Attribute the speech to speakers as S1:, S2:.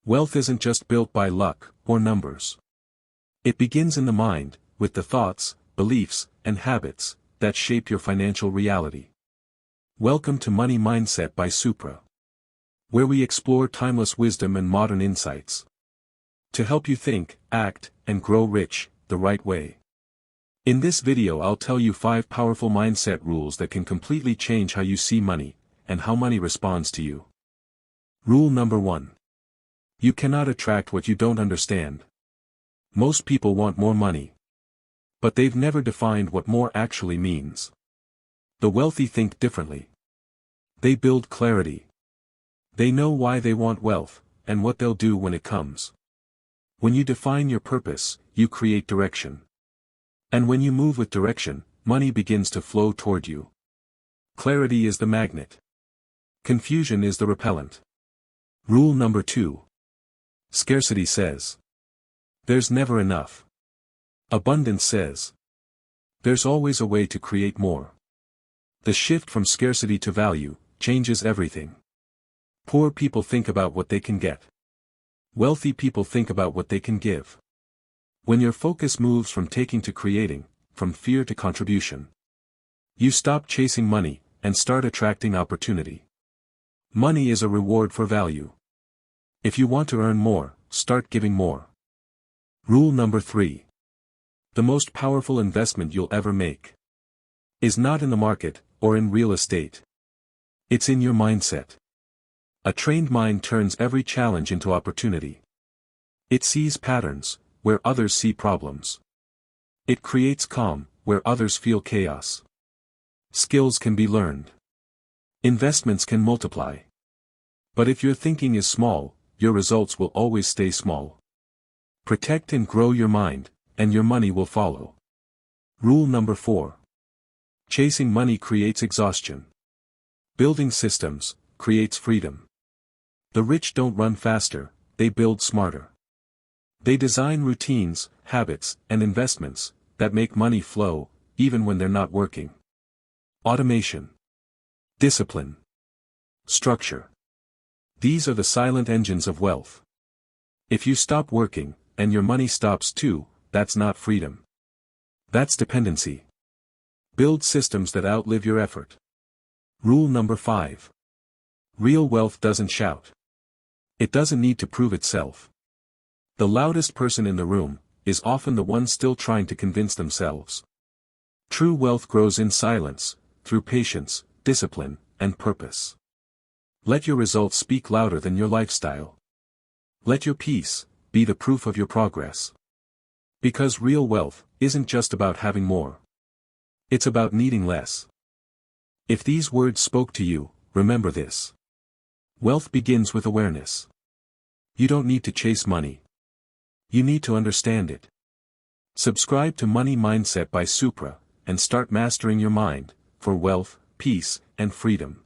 S1: Wealth isn't just built by luck or numbers. It begins in the mind, with the thoughts, beliefs, and habits that shape your financial reality. Welcome to Money Mindset by Supra, where we explore timeless wisdom and modern insights to help you think, act, and grow rich the right way. In this video, I'll tell you 5 powerful mindset rules that can completely change how you see money and how money responds to you. Rule number 1. You cannot attract what you don't understand. Most people want more money, but they've never defined what more actually means. The wealthy think differently. They build clarity. They know why they want wealth, and what they'll do when it comes. When you define your purpose, you create direction. And when you move with direction, money begins to flow toward you. Clarity is the magnet. Confusion is the repellent. Rule number 2. Scarcity says, there's never enough. Abundance says, there's always a way to create more. The shift from scarcity to value changes everything. Poor people think about what they can get. Wealthy people think about what they can give. When your focus moves from taking to creating, from fear to contribution, you stop chasing money and start attracting opportunity. Money is a reward for value. If you want to earn more, start giving more. Rule number 3. The most powerful investment you'll ever make is not in the market or in real estate. It's in your mindset. A trained mind turns every challenge into opportunity. It sees patterns where others see problems. It creates calm where others feel chaos. Skills can be learned. Investments can multiply. But if your thinking is small, your results will always stay small. Protect and grow your mind, and your money will follow. Rule number 4. Chasing money creates exhaustion. Building systems creates freedom. The rich don't run faster, they build smarter. They design routines, habits, and investments that make money flow, even when they're not working. Automation, discipline, structure. These are the silent engines of wealth. If you stop working, and your money stops too, that's not freedom. That's dependency. Build systems that outlive your effort. Rule number 5. Real wealth doesn't shout. It doesn't need to prove itself. The loudest person in the room is often the one still trying to convince themselves. True wealth grows in silence, through patience, discipline, and purpose. Let your results speak louder than your lifestyle. Let your peace be the proof of your progress. Because real wealth isn't just about having more. It's about needing less. If these words spoke to you, remember this. Wealth begins with awareness. You don't need to chase money. You need to understand it. Subscribe to Money Mindset by Supra, and start mastering your mind, for wealth, peace, and freedom.